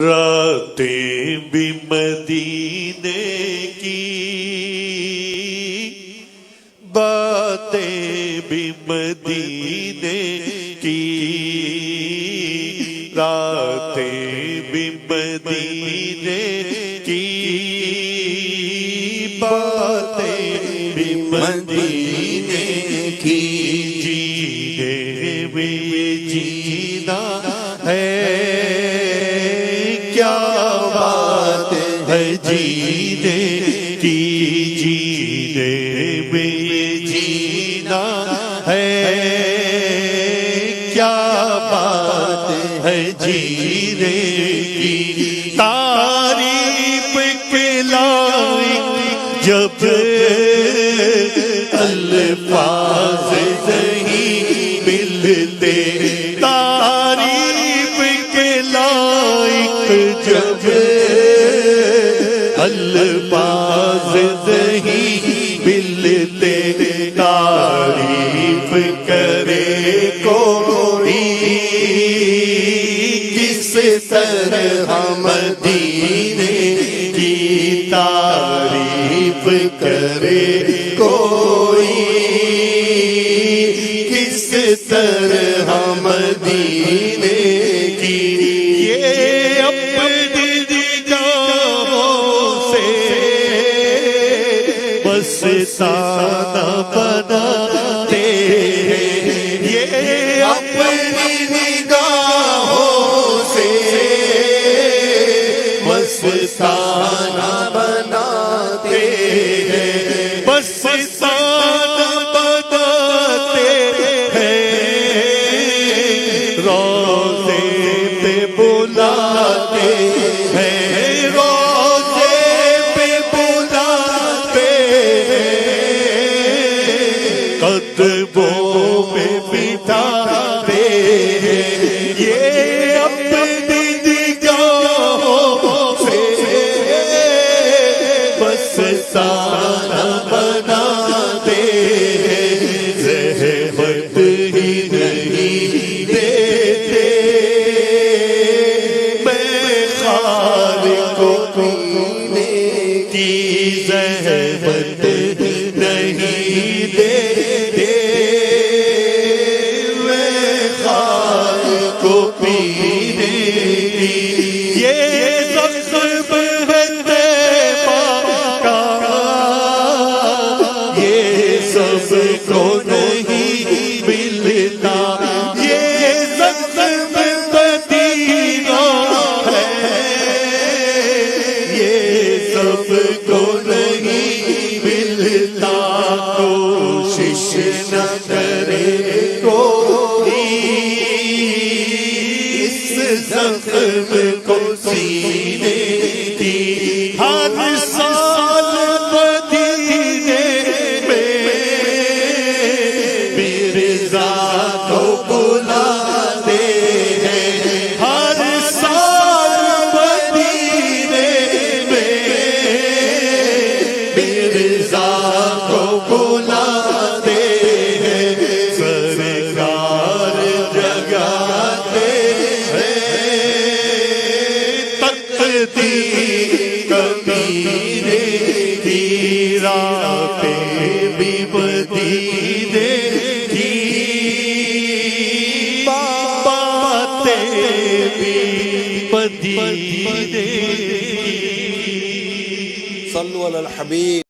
راتیں بھی مدینے کی، باتیں بھی مدینے کی، راتیں بھی مدینے کی، باتیں بھی مدینے کی، جینے میں یہ جینا ہے، کیا بات ہے جینے کی، جینے میں یہ جینا ہے، کیا بات ہے جینے کی، تعریف کے لائق جب الفاظ نہیں ملتے، تعریف کے لائق جب الفاظ نہیں ملتے، تعریف کرے کوئی کس طرح مدینے کی، تعریف کرے کوئی کس طرح مدینے کی، یہ اپنی نگاہوں سے بس سادہ بناتے ہیں، یہ اپنی نگاہوں سے بس سادہ بناتے ہیں، بس سادہ بناتے ہیں، روضے پہ بلاتے ہیں، روضے پہ بلاتے ہیں، قدموں میں بٹھاتے ہیں، یہ اپنی نگاہوں سے بس سارا بناتے ہیں، زحمت ہی نہیں دیتے، میں خالق کو پینے کی زحمت نہیں دیتے، میں خالق کو پینے کی، یہ زخم ہے طیبہ کا، یہ سب کو نہیں ملتا، یہ زخم مدینہ ہے، یہ سب کو نہیں ملتا، کوشش نہ کرے کوئی اس زخم کو سینے کی، ہر سال مدینے میں مرزا کو بلاتے ہیں، ہر سال مدینے میں مرزا کو بلاتے ہیں، سرکار جگاتے ہیں، تقدیر کمینے کی، راتیں بھی مدینے کی، باتیں بھی مدینے کی۔ صلو علی الحبیب۔